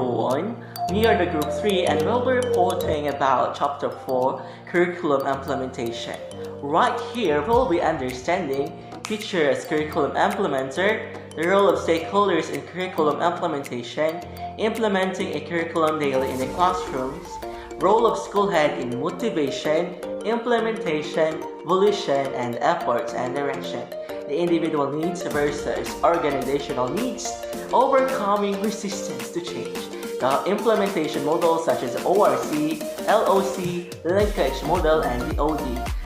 everyone. We are the Group 3 and we'll be reporting about Chapter 4, Curriculum Implementation. Right here, we'll be understanding teacher as curriculum implementer, the role of stakeholders in curriculum implementation, implementing a curriculum daily in the classrooms, role of school head in motivation, implementation, volition, and efforts and direction. The individual needs versus organizational needs, overcoming resistance to change. The implementation models such as ORC, LOC, linkage model, and the OD.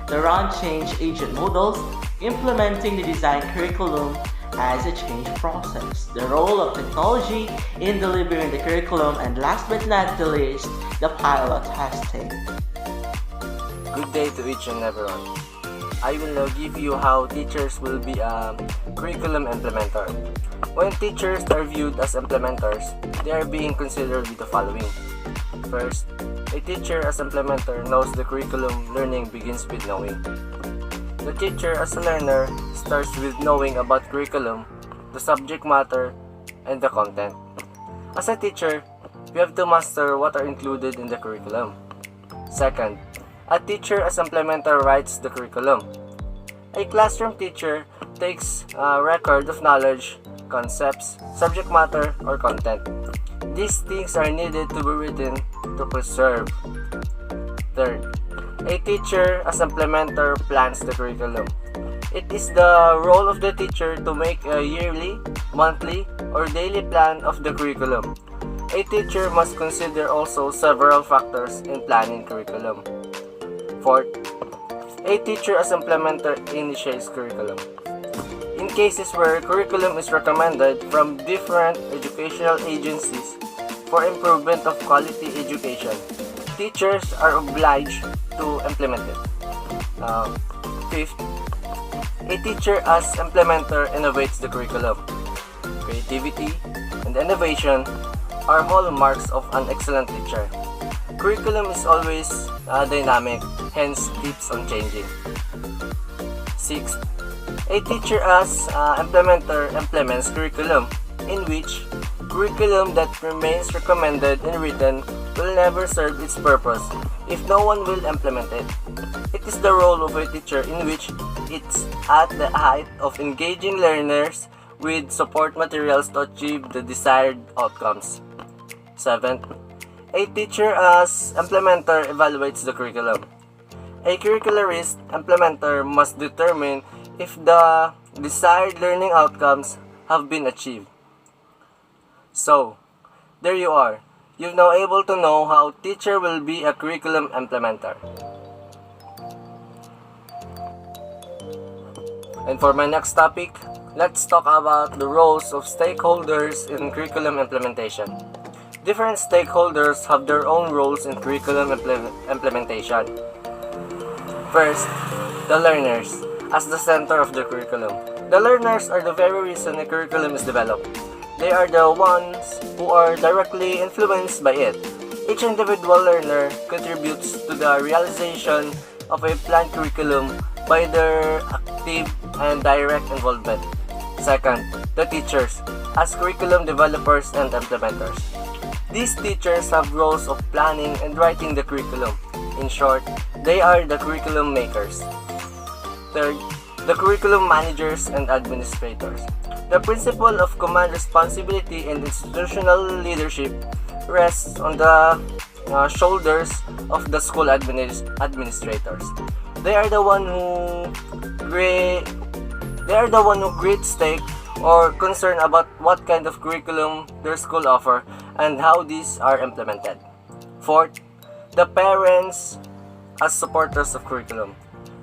The run change agent models, implementing the design curriculum as a change process. The role of technology in delivering the curriculum, and last but not the least, the pilot testing. Good day to each and everyone. I will now give you how teachers will be a curriculum implementer. When teachers are viewed as implementers, they are being considered with the following. First, a teacher as implementer knows the curriculum. Learning begins with knowing. The teacher as a learner starts with knowing about curriculum, the subject matter, and the content. As a teacher, we have to master what are included in the curriculum. Second, a teacher as implementer writes the curriculum. A classroom teacher takes a record of knowledge, concepts, subject matter, or content. These things are needed to be written to preserve. Third, a teacher as implementer plans the curriculum. It is the role of the teacher to make a yearly, monthly, or daily plan of the curriculum. A teacher must consider also several factors in planning curriculum. Fourth, a teacher as implementer initiates curriculum. In cases where curriculum is recommended from different educational agencies for improvement of quality education, teachers are obliged to implement it. Fifth, a teacher as implementer innovates the curriculum. Creativity and innovation are hallmarks of an excellent teacher. Curriculum is always dynamic, hence keeps on changing. Sixth, a teacher as implementer implements curriculum in which curriculum that remains recommended and written will never serve its purpose if no one will implement it. It is the role of a teacher in which it's at the height of engaging learners with support materials to achieve the desired outcomes. Seventh, a teacher as implementer evaluates the curriculum. A curricularist implementer must determine if the desired learning outcomes have been achieved. So, there you are. You're now able to know how teacher will be a curriculum implementer. And for my next topic, let's talk about the roles of stakeholders in curriculum implementation. Different stakeholders have their own roles in curriculum implementation. First, the learners as the center of the curriculum. The learners are the very reason a curriculum is developed. They are the ones who are directly influenced by it. Each individual learner contributes to the realization of a planned curriculum by their active and direct involvement. Second, the teachers as curriculum developers and implementers. These teachers have roles of planning and writing the curriculum. In short, they are the curriculum makers. Third, the curriculum managers and administrators. The principle of command responsibility and institutional leadership rests on the shoulders of the school administrators. They are the one who great stake or concern about what kind of curriculum their school offer and how these are implemented. Fourth, the parents as supporters of curriculum.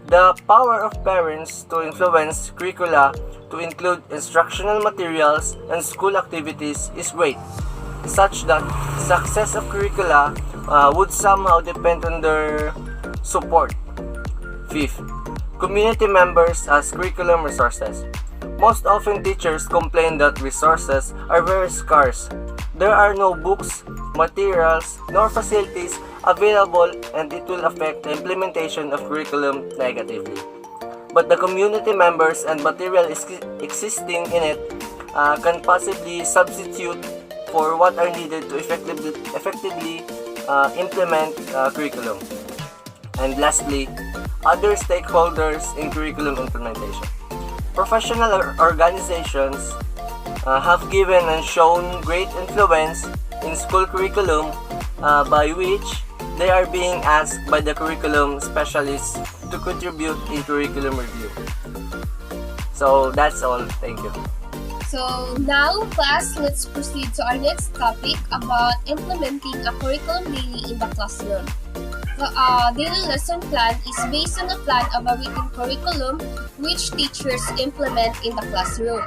The power of parents to influence curricula to include instructional materials and school activities is great, such that success of curricula would somehow depend on their support. Fifth, community members as curriculum resources. Most often teachers complain that resources are very scarce. There are no books, materials, nor facilities available, and it will affect the implementation of curriculum negatively. But the community members and material existing in it can possibly substitute for what are needed to effectively implement curriculum. And lastly, other stakeholders in curriculum implementation. Professional organizations have given and shown great influence in school curriculum by which they are being asked by the curriculum specialists to contribute in curriculum review. So that's all. Thank you. So now, class, let's proceed to our next topic about implementing a curriculum daily in the classroom. The daily lesson plan is based on the plan of a written curriculum which teachers implement in the classroom.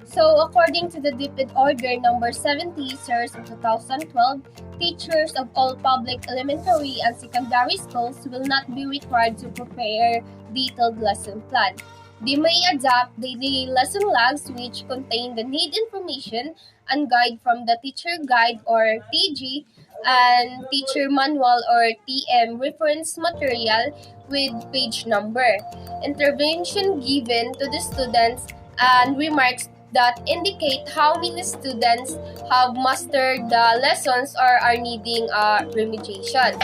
So according to the DepEd Order number 70, Series of 2012, teachers of all public elementary and secondary schools will not be required to prepare detailed lesson plan. They may adopt daily lesson logs which contain the need information and guide from the teacher guide or TG and teacher manual or TM reference material with page number, intervention given to the students, and remarks that indicate how many students have mastered the lessons or are needing remediation.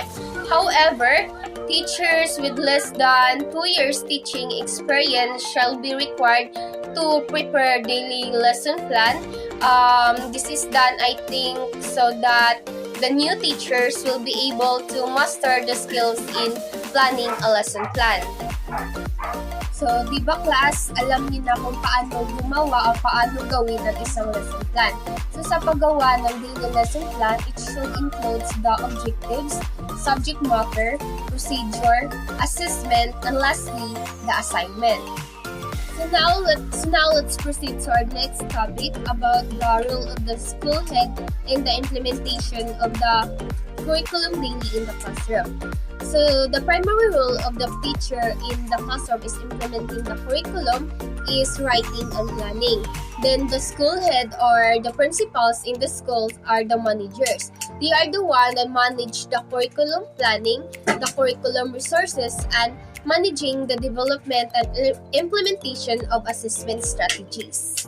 However, teachers with less than 2 years teaching experience shall be required to prepare daily lesson plan. This is done, I think, so that the new teachers will be able to master the skills in planning a lesson plan. So, di ba class, alam niyo na kung paano gumawa o paano gawin ang isang lesson plan. So, sa paggawa ng daily lesson plan, it should include the objectives, subject matter, procedure, assessment, and lastly, the assignment. So now let's proceed to our next topic about the role of the school head in the implementation of the curriculum daily in the classroom. So the primary role of the teacher in the classroom is implementing the curriculum is writing and planning. Then the school head or the principals in the schools are the managers. They are the one that manage the curriculum planning, the curriculum resources, and managing the development and implementation of assessment strategies.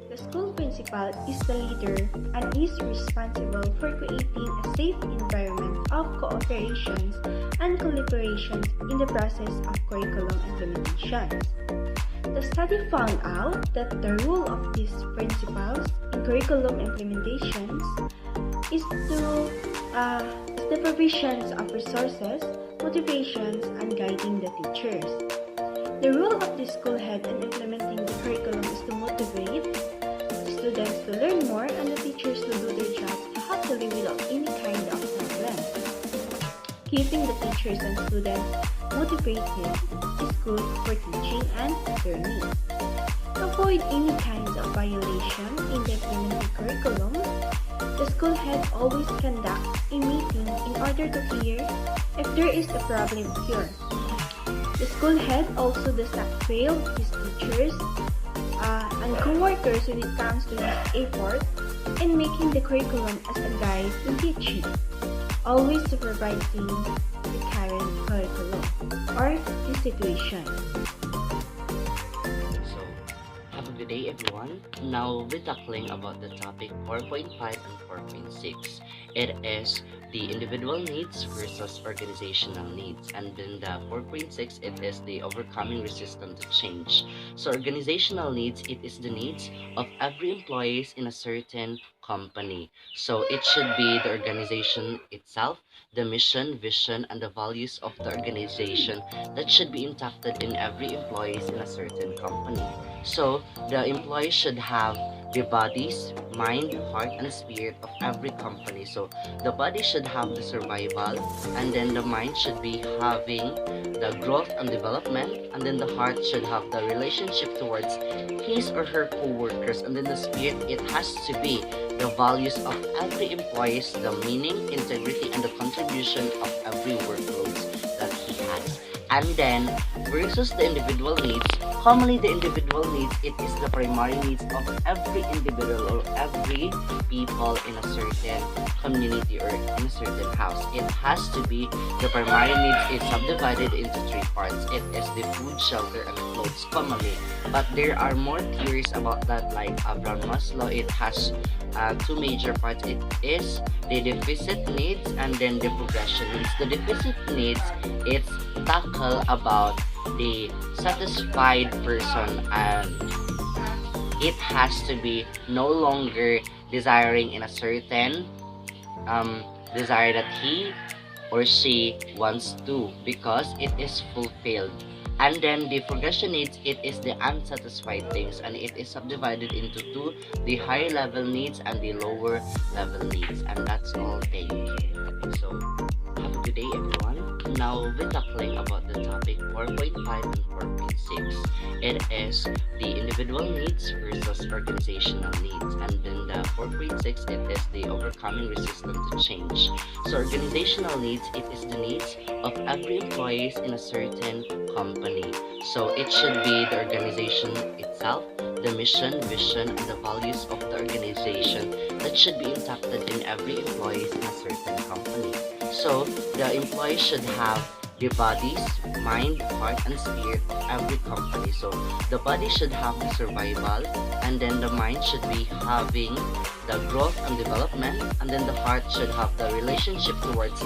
The school principal is the leader and is responsible for creating a safe environment of cooperation and collaboration in the process of curriculum implementation. The study found out that the role of these principals in curriculum implementations is the provisions of resources, motivations, and guiding the teachers. The role of the school head in implementing the curriculum is to motivate the students to learn more and the teachers to do their jobs happily without any kind of problem. Keeping the teachers and students motivated is good for teaching and learning. To avoid any kinds of violation in the implemented curriculum, the school head always conducts a meeting in order to hear if there is a problem occur. The school head also does not fail his teachers and co-workers when it comes to his effort in making the curriculum as a guide in teaching, always supervising the current curriculum or the situation. Have a good day, everyone. Now we're tackling about the topic 4.5 and 4.6. It is the individual needs versus organizational needs, and then the 4.6, it is the overcoming resistance to change. So organizational needs, it is the needs of every employees in a certain company. So it should be the organization itself, the mission, vision, and the values of the organization that should be impacted in every employees in a certain company. So the employees should have the bodies, mind, heart, and spirit of every company. So the body should have the survival, and then the mind should be having the growth and development, and then the heart should have the relationship towards his or her co-workers, and then the spirit, it has to be the values of every employees, the meaning, integrity, and the contribution of every workloads that he has. And then versus the individual needs, Commonly, the individual needs, it is the primary needs of every individual or every people in a certain community or in a certain house. It has to be the primary needs is subdivided into three parts. It is the food, shelter, and clothes commonly. But there are more theories about that, like Abraham Maslow. It has two major parts. It is the deficit needs and then the progression needs. The deficit needs, it's tackle about the satisfied person, and it has to be no longer desiring in a certain desire that he or she wants to, because it is fulfilled. And then the progression needs, it is the unsatisfied things, and it is subdivided into two, the higher level needs and the lower level needs. And that's all. Thank you. So have a good day, everyone. Now we're tackling about the topic 4.5 and 4.6. It is the individual needs versus organizational needs, and then the 4.6, it is the overcoming resistance to change. So organizational needs, it is the needs of every employee in a certain company. So it should be the organization itself, the mission, vision, and the values of the organization that should be impacted in every employee in a certain company. So the employees should have the bodies, mind, heart, and spirit of every company. So the body should have the survival, and then the mind should be having the growth and development, and then the heart should have the relationship towards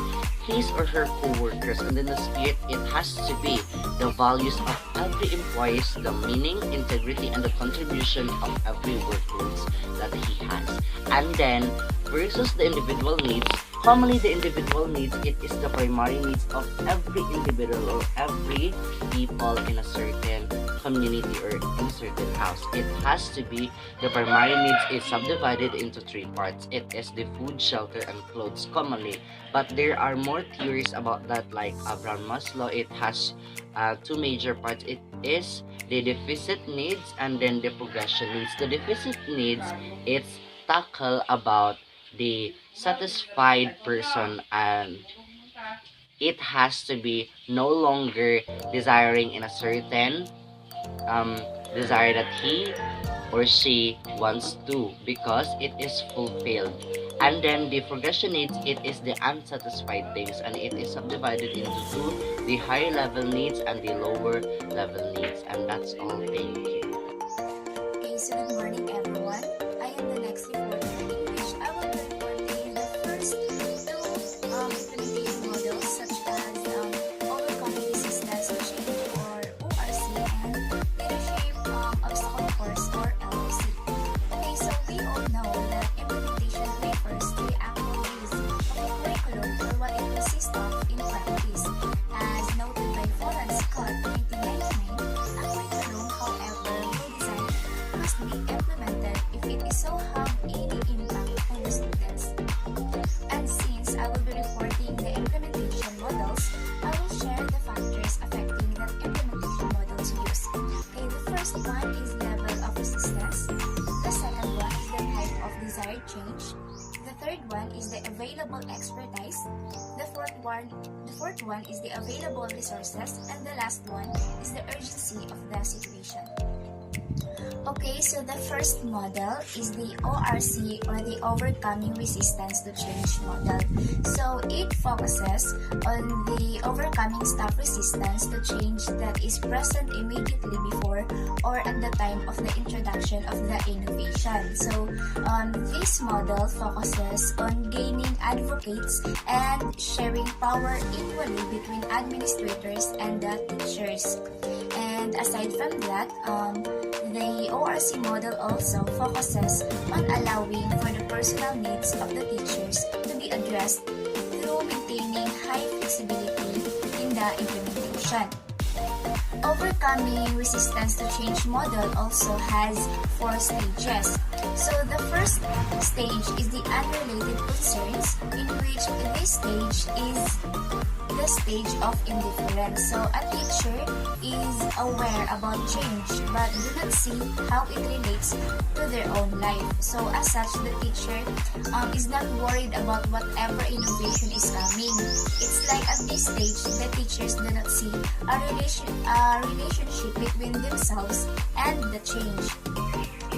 his or her co-workers, and then the spirit, it has to be the values of every employee, the meaning, integrity, and the contribution of every workloads that he has. And then versus the individual needs, commonly the individual needs, it is the primary needs of every individual or every people in a certain community or in a certain house. It has to be the primary needs is subdivided into three parts. It is the food, shelter, and clothes commonly. But there are more theories about that, like Abraham Maslow. It has two major parts. It is the deficit needs and then the progression needs. The deficit needs, it's tackle about the satisfied person, and it has to be no longer desiring in a certain desire that he or she wants to, because it is fulfilled. And then the progression needs, it is the unsatisfied things, and it is subdivided into two, the higher level needs and the lower level needs. And that's all. Thank you. Okay, so good morning everyone. I am the next reporter in which I will be reporting the first two implementation models, such as overcoming resistance to change or ORC and leadership obstacle course or LOC. Okay, so we all know that implementation refers to the actual use of a curriculum or what it consists of in practice. As noted by Foran Scott 1999, a curriculum, however, will design must be implemented if it is so have any impact on the students. And since I will be reporting the implementation models, I will share the factors affecting that implementation models use. Okay, the first one is level of resistance. The second one is the type of desired change. The third one is the available expertise. The fourth one is the available resources, and the last one is the urgency of the situation. Okay, so the first model is the ORC or the Overcoming Resistance to Change model. So it focuses on the overcoming staff resistance to change that is present immediately before or at the time of the introduction of the innovation. So this model focuses on gaining advocates and sharing power equally between administrators and the teachers. And aside from that, the ORC model also focuses on allowing for the personal needs of the teachers to be addressed through maintaining high flexibility in the implementation. Overcoming resistance to change model also has 4 stages. So the first stage is the unrelated concerns, in which this stage is the stage of indifference. So a teacher is aware about change but do not see how it relates to their own life. So as such, the teacher is not worried about whatever innovation is coming. It's like at this stage, the teachers do not see a relationship between themselves and the change.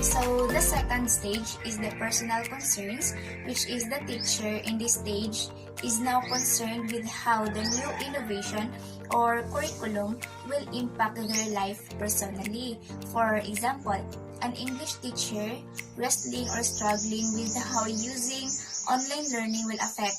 So the second stage is the personal concerns, which is the teacher in this stage is now concerned with how the new innovation or curriculum will impact their life personally. For example, an English teacher wrestling or struggling with how using online learning will affect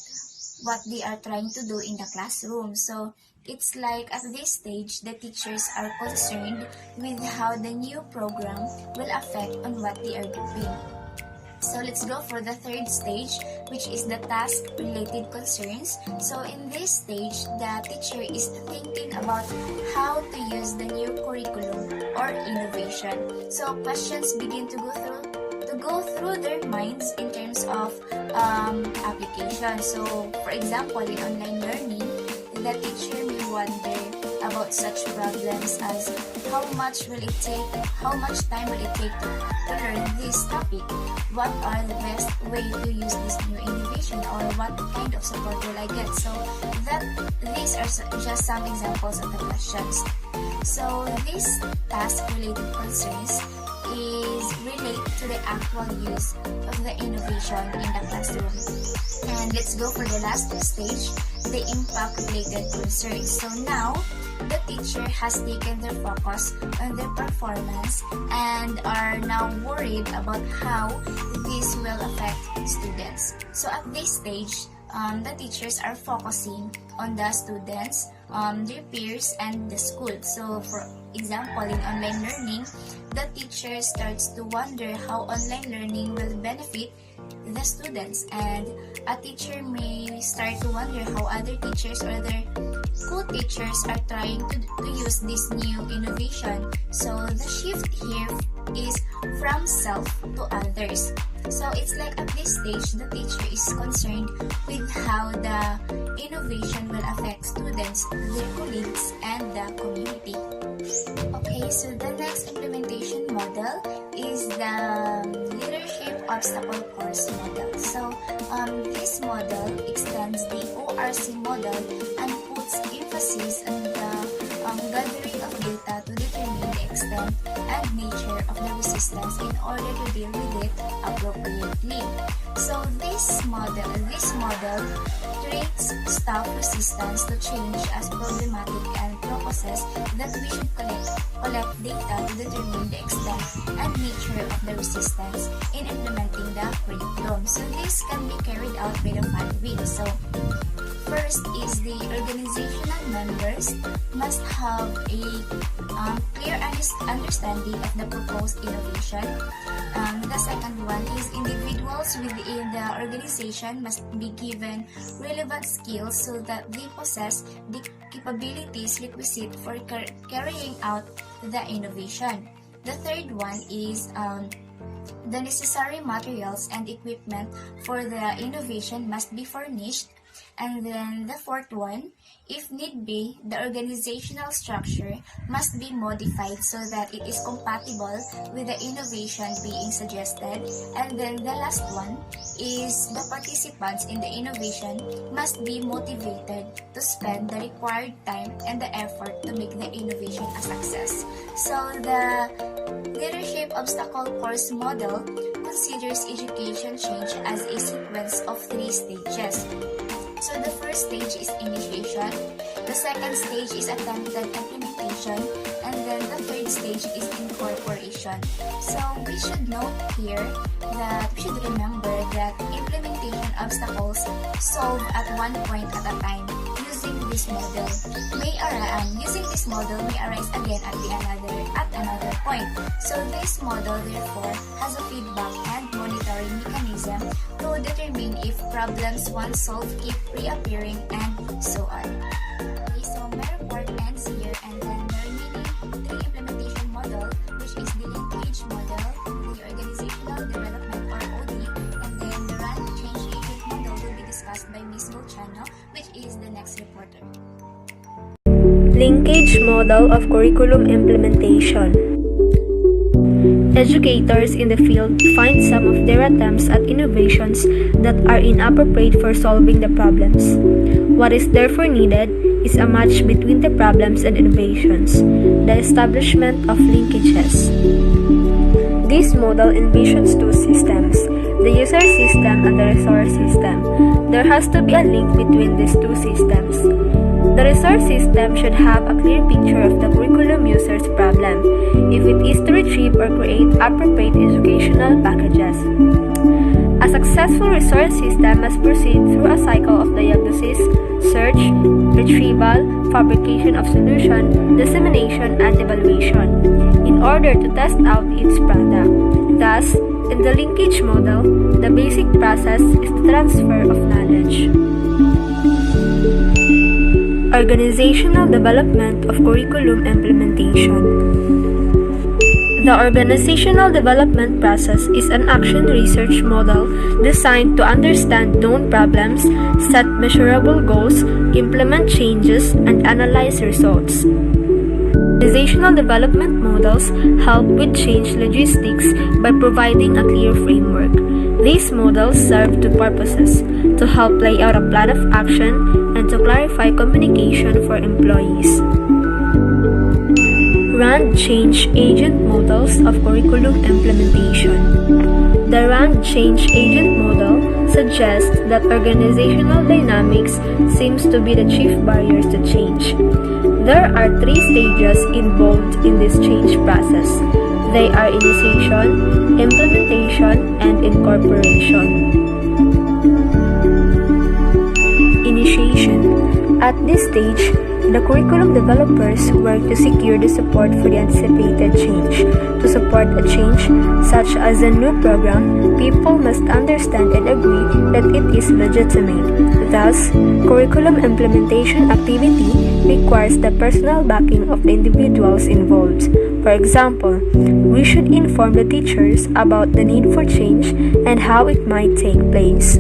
what they are trying to do in the classroom. So it's like at this stage, the teachers are concerned with how the new program will affect on what they are doing. So let's go for the third stage, which is the task-related concerns. So in this stage, the teacher is thinking about how to use the new curriculum or innovation. So questions begin to go through their minds in terms of application. So for example, in online learning, the teacher may wonder about such problems as how much time will it take to learn this topic? What are the best way to use this new innovation, or what kind of support will I get? So these are just some examples of the questions. So these task-related concerns is relate to the actual use of the innovation in the classroom. And let's go for the last stage, the impact-related concerns. So now, the teacher has taken their focus on their performance and are now worried about how this will affect students. So at this stage, the teachers are focusing on the students, their peers, and the school. So for example, in online learning, the teacher starts to wonder how online learning will benefit the students, and a teacher may start to wonder how other teachers or their co-teachers are trying to use this new innovation. So the shift here is from self to others. So it's like at this stage, the teacher is concerned with how the innovation will affect students, their colleagues, and the community. Okay, so the next implementation model is the leadership obstacle course model. So this model extends the ORC model and puts emphasis on the gathering of data to determine the extent and nature of the resistance in order to deal with it appropriately. So this model treats staff resistance to change as problematic and proposes that we should collect data to determine the extent and nature of the resistance in implementing the curriculum. So this can be carried out by the following. So first is the organizational members must have a clear understanding of the proposed innovation. The second one is individuals within the organization must be given relevant skills so that they possess the capabilities requisite for carrying out the innovation. The third one is the necessary materials and equipment for the innovation must be furnished. And then the fourth one, if need be, the organizational structure must be modified so that it is compatible with the innovation being suggested. And then the last one is the participants in the innovation must be motivated to spend the required time and the effort to make the innovation a success. So the leadership obstacle course model considers education change as a sequence of 3 stages. So the first stage is initiation, the second stage is attempted implementation, and then the third stage is incorporation. So we should note here that we should remember that implementation obstacles solve at one point at a time using this model may arise again at another point. So this model therefore has a feedback and monitoring mechanism to determine if problems once solved keep reappearing and so on. Okay, so my report ends here, and then the remaining 3 implementation model, which is the engage model, the organizational development or OD, and then the run change agent model will be discussed by Ms. Volchano, which is the next reporter. Linkage model of curriculum implementation. Educators in the field find some of their attempts at innovations that are inappropriate for solving the problems. What is therefore needed is a match between the problems and innovations, the establishment of linkages. This model envisions two systems, the user system and the resource system. There has to be a link between these two systems. The resource system should have a clear picture of the curriculum user's problem, if it is to retrieve or create appropriate educational packages. A successful resource system must proceed through a cycle of diagnosis, search, retrieval, fabrication of solution, dissemination, and evaluation, in order to test out its product. Thus, in the linkage model, the basic process is the transfer of knowledge. Organizational development of curriculum implementation. The organizational development process is an action research model designed to understand known problems, set measurable goals, implement changes, and analyze results. Organizational development models help with change logistics by providing a clear framework. These models serve two purposes: to help lay out a plan of action and to clarify communication for employees. RAND Change Agent Models of Curriculum Implementation. The RAND Change Agent model suggests that organizational dynamics seems to be the chief barriers to change. There are three stages involved in this change process. They are initiation, implementation, and incorporation. Initiation. At this stage, the curriculum developers work to secure the support for the anticipated change. To support a change, such as a new program, people must understand and agree that it is legitimate. Thus, curriculum implementation activity requires the personal backing of the individuals involved. For example, we should inform the teachers about the need for change and how it might take place.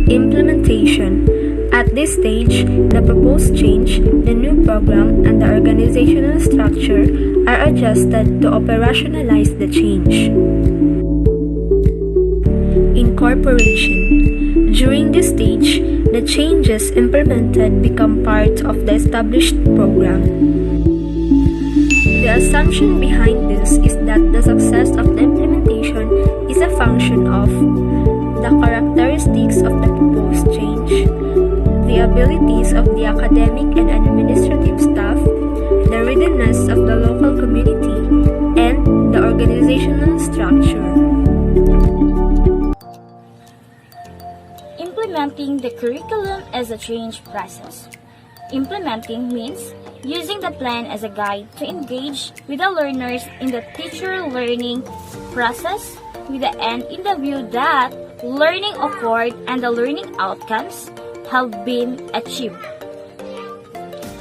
Implementation. At this stage, the proposed change, the new program, and the organizational structure are adjusted to operationalize the change. Incorporation. During this stage, the changes implemented become part of the established program. The assumption behind this is that the success of the implementation is a function of the characteristics of the proposed change, the abilities of the academic and administrative staff, the readiness of the local community, and the organizational structure. Implementing the curriculum as a change process. Implementing means using the plan as a guide to engage with the learners in the teacher learning process with the end in the view that learning occurred and the learning outcomes have been achieved.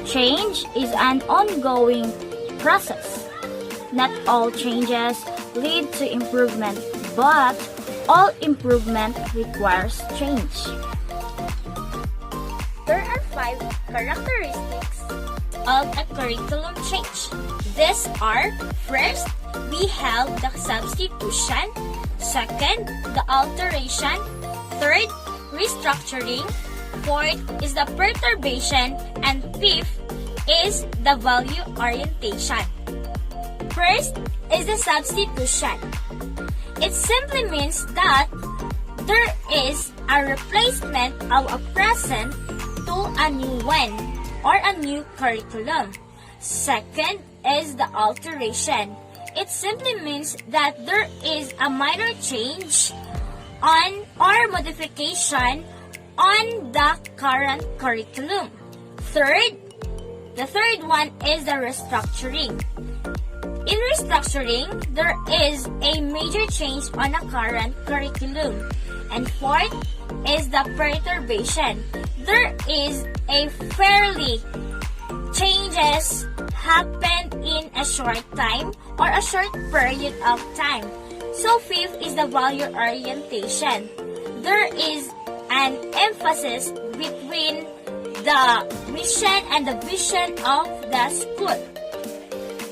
Change is an ongoing process. Not all changes lead to improvement, but all improvement requires change. There are 5 characteristics of a curriculum change. These are: first, we have the substitution; second, the alteration; third, restructuring; fourth is the perturbation; and fifth is the value orientation. First is the substitution. It simply means that there is a replacement of a present to a new one or a new curriculum. Second is the alteration. It simply means that there is a minor change on or modification on the current curriculum. The third one is the restructuring. In restructuring, there is a major change on a current curriculum. And fourth is the perturbation. There is a fairly changes happen in a short time or a short period of time. So fifth is the value orientation. There is an emphasis between the mission and the vision of the school.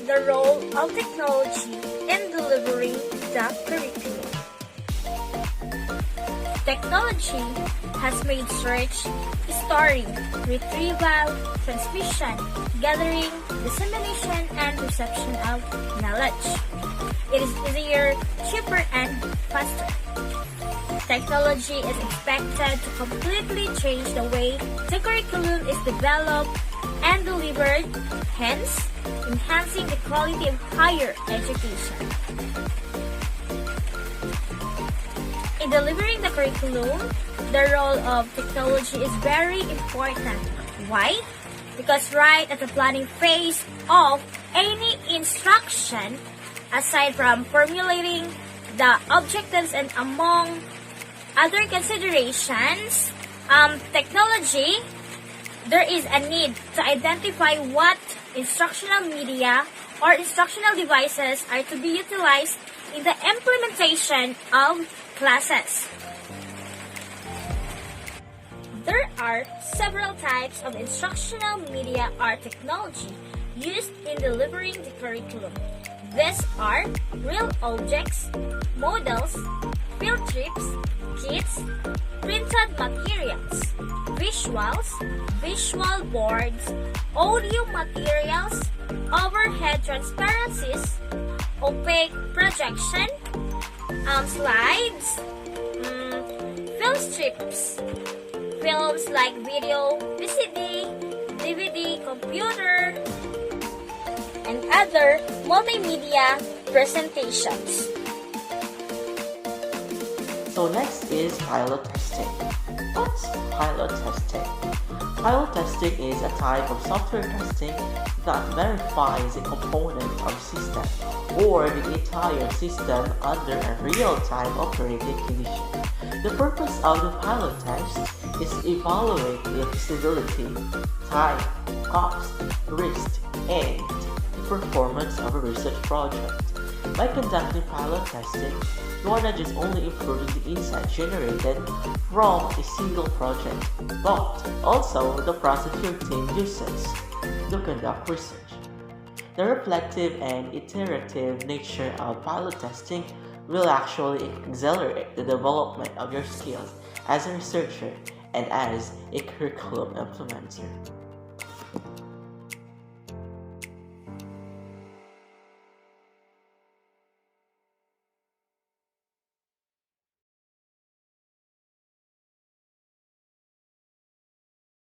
The role of technology in delivering the curriculum. Technology has made search, storing, retrieval, transmission, gathering, dissemination, and reception of knowledge. It is easier, cheaper, and faster. Technology is expected to completely change the way the curriculum is developed and delivered, hence enhancing the quality of higher education. In delivering the curriculum, the role of technology is very important. Why? Because right at the planning phase of any instruction, aside from formulating the objectives and among other considerations, technology, there is a need to identify what instructional media or instructional devices are to be utilized in the implementation of classes. There are several types of instructional media or technology used in delivering the curriculum. These are real objects, models, field trips, kits, printed materials, visuals, visual boards, audio materials, overhead transparencies, opaque projection, slides, film strips, films like video, VCD, DVD, computer, and other multimedia presentations. So next is pilot testing. What's pilot testing? Pilot testing is a type of software testing that verifies a component of system or the entire system under a real-time operating condition. The purpose of the pilot test is to evaluate the feasibility, time, cost, risk, and the performance of a research project. By conducting pilot testing, you are not just only improving the insight generated from a single project, but also the process your team uses to conduct research. The reflective and iterative nature of pilot testing will actually accelerate the development of your skills as a researcher and as a curriculum implementer.